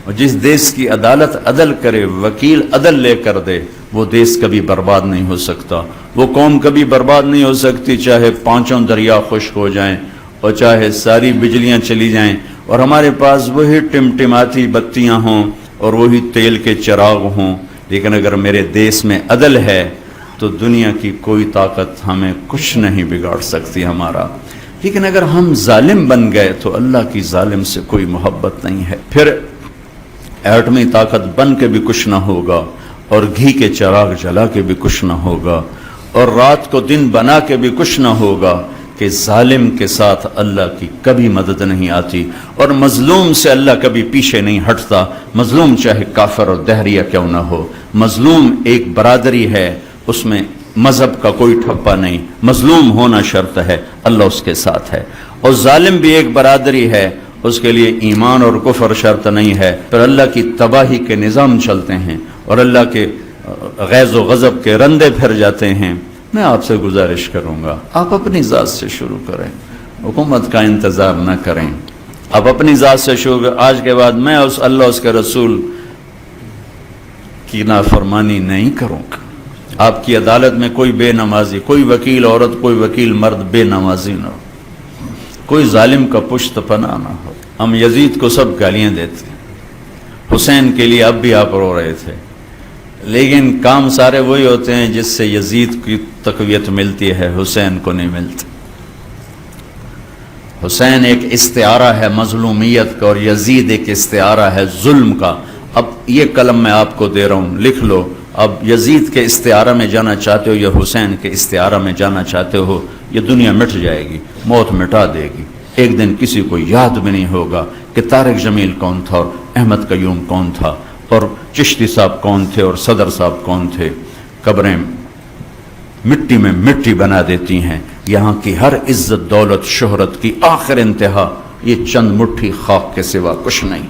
اور جس دیس کی عدالت عدل کرے، وکیل عدل لے کر دے، وہ دیس کبھی برباد نہیں ہو سکتا، وہ قوم کبھی برباد نہیں ہو سکتی، چاہے پانچوں دریا خشک ہو جائیں اور چاہے ساری بجلیاں چلی جائیں اور ہمارے پاس وہی ٹمٹماتی بتیاں ہوں اور وہی تیل کے چراغ ہوں، لیکن اگر میرے دیس میں عدل ہے تو دنیا کی کوئی طاقت ہمیں کچھ نہیں بگاڑ سکتی ہمارا۔ لیکن اگر ہم ظالم بن گئے تو اللہ کی ظالم سے کوئی محبت نہیں ہے، پھر ایٹمی طاقت بن کے بھی کچھ نہ ہوگا اور گھی کے چراغ جلا کے بھی کچھ نہ ہوگا اور رات کو دن بنا کے بھی کچھ نہ ہوگا کہ ظالم کے ساتھ اللہ کی کبھی مدد نہیں آتی اور مظلوم سے اللہ کبھی پیچھے نہیں ہٹتا، مظلوم چاہے کافر اور دہریہ کیوں نہ ہو، مظلوم ایک برادری ہے، اس میں مذہب کا کوئی ٹھپا نہیں، مظلوم ہونا شرط ہے، اللہ اس کے ساتھ ہے، اور ظالم بھی ایک برادری ہے، اس کے لیے ایمان اور کفر شرط نہیں ہے، پھر اللہ کی تباہی کے نظام چلتے ہیں اور اللہ کے غیظ و غضب کے رندے پھر جاتے ہیں۔ میں آپ سے گزارش کروں گا، آپ اپنی ذات سے شروع کریں، حکومت کا انتظار نہ کریں، آپ اپنی ذات سے شروع کریں۔ آج کے بعد میں اس اللہ اس کے رسول کی نافرمانی نہیں کروں گا۔ آپ کی عدالت میں کوئی بے نمازی، کوئی وکیل عورت، کوئی وکیل مرد بے نمازی نہ ہو، کوئی ظالم کا پشت پناہ نہ ہو۔ ہم یزید کو سب گالیاں دیتے ہیں، حسین کے لیے اب بھی آپ رو رہے تھے، لیکن کام سارے وہی ہوتے ہیں جس سے یزید کی تقویت ملتی ہے، حسین کو نہیں ملتی۔ حسین ایک استعارہ ہے مظلومیت کا اور یزید ایک استعارہ ہے ظلم کا۔ اب یہ قلم میں آپ کو دے رہا ہوں، لکھ لو، اب یزید کے استعارہ میں جانا چاہتے ہو یا حسین کے استعارہ میں جانا چاہتے ہو، یہ دنیا مٹ جائے گی، موت مٹا دے گی، ایک دن کسی کو یاد بھی نہیں ہوگا کہ طارق جمیل کون تھا اور احمد قیوم کون تھا اور چشتی صاحب کون تھے اور صدر صاحب کون تھے۔ قبریں مٹی میں مٹی بنا دیتی ہیں، یہاں کی ہر عزت دولت شہرت کی آخر انتہا یہ چند مٹھی خاک کے سوا کچھ نہیں۔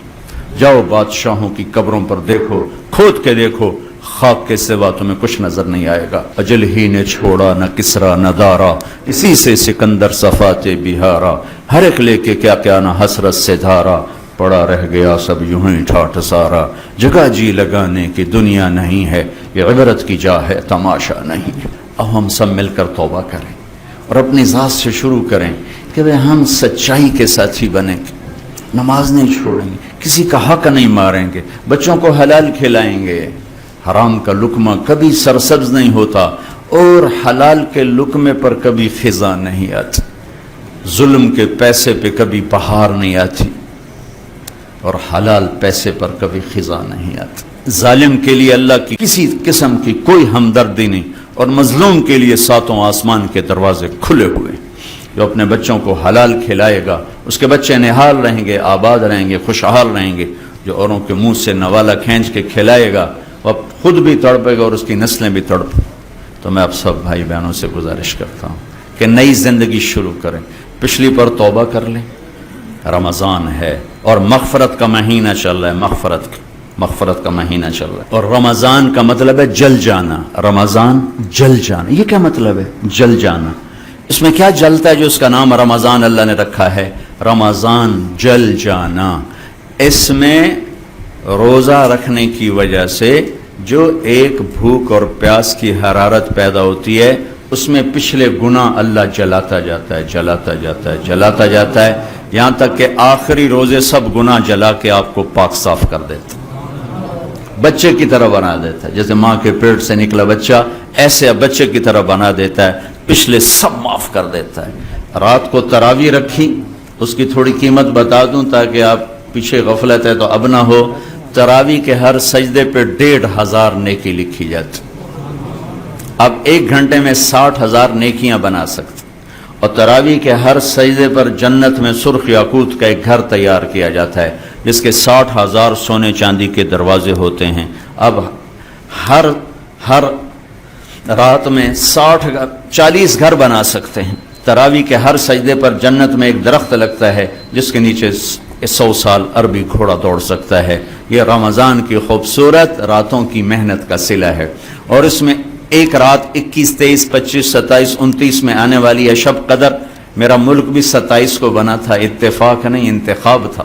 جاؤ بادشاہوں کی قبروں پر دیکھو، کھود کے دیکھو، خاک کے سوا تمہیں کچھ نظر نہیں آئے گا۔ اجل ہی نے چھوڑا نہ کسرا نہ دارا، اسی سے سکندر صفات بہارا، ہر ایک لے کے کیا کیا نہ حسرت سے دھارا، پڑا رہ گیا سب یوں ہی ٹھاٹھ سارا، جگہ جی لگانے کی دنیا نہیں ہے، یہ عبرت کی جا ہے تماشا نہیں ہے۔ اب ہم سب مل کر توبہ کریں اور اپنی ذات سے شروع کریں کہ ہم سچائی کے ساتھی بنیں گے، نماز نہیں چھوڑیں گے، کسی کا حق نہیں ماریں گے، بچوں کو حلال کھلائیں گے، حرام کا لقمہ کبھی سرسبز نہیں ہوتا اور حلال کے لقمے پر کبھی خزاں نہیں آتی، ظلم کے پیسے پہ کبھی بہار نہیں آتی اور حلال پیسے پر کبھی خزاں نہیں آتی۔ ظالم کے لیے اللہ کی کسی قسم کی کوئی ہمدردی نہیں اور مظلوم کے لیے ساتوں آسمان کے دروازے کھلے ہوئے۔ جو اپنے بچوں کو حلال کھلائے گا اس کے بچے نہال رہیں گے، آباد رہیں گے، خوشحال رہیں گے۔ جو اوروں کے منہ سے نوالا کھینچ کے کھلائے گا وہ خود بھی تڑپے گا اور اس کی نسلیں بھی تڑپیں۔ تو میں آپ سب بھائی بہنوں سے گزارش کرتا ہوں کہ نئی زندگی شروع کریں، پچھلی پر توبہ کر لیں۔ رمضان ہے اور مغفرت کا مہینہ چل رہا ہے، مغفرت کا مہینہ چل رہا ہے، اور رمضان کا مطلب ہے جل جانا۔ رمضان جل جانا، یہ کیا مطلب ہے جل جانا؟ اس میں کیا جلتا ہے جو اس کا نام رمضان اللہ نے رکھا ہے؟ رمضان جل جانا، اس میں روزہ رکھنے کی وجہ سے جو ایک بھوک اور پیاس کی حرارت پیدا ہوتی ہے اس میں پچھلے گناہ اللہ جلاتا جاتا ہے، جلاتا جاتا ہے، جلاتا جاتا ہے، یہاں تک کہ آخری روزے سب گناہ جلا کے آپ کو پاک صاف کر دیتا ہے، بچے کی طرح بنا دیتا ہے۔ جیسے ماں کے پیٹ سے نکلا بچہ ایسے بچے کی طرح بنا دیتا ہے، پچھلے سب معاف کر دیتا ہے۔ رات کو تراویح رکھی، اس کی تھوڑی قیمت بتا دوں تاکہ آپ پیچھے غفلت ہے تو اب نہ ہو۔ تراویح کے ہر سجدے پہ 1500 نیکی لکھی جاتی، اب 1 گھنٹے میں 60,000 نیکیاں بنا سکتے، اور تراویح کے ہر سجدے پر جنت میں سرخ یاقوت کا ایک گھر تیار کیا جاتا ہے جس کے 60,000 سونے چاندی کے دروازے ہوتے ہیں۔ اب ہر رات میں 40 گھر بنا سکتے ہیں۔ تراویح کے ہر سجدے پر جنت میں ایک درخت لگتا ہے جس کے نیچے 100 سال عربی گھوڑا دوڑ سکتا ہے۔ یہ رمضان کی خوبصورت راتوں کی محنت کا صلہ ہے، اور اس میں ایک رات 21، 23، 25، 27، 29 میں آنے والی ہے شب قدر۔ میرا ملک بھی 27 کو بنا تھا، اتفاق نہیں انتخاب تھا،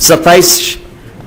27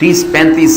30-35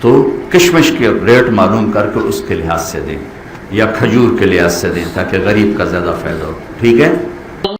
تو کشمش کے ریٹ معلوم کر کے اس کے لحاظ سے دیں یا کھجور کے لحاظ سے دیں تاکہ غریب کا زیادہ فائدہ ہو. ٹھیک ہے.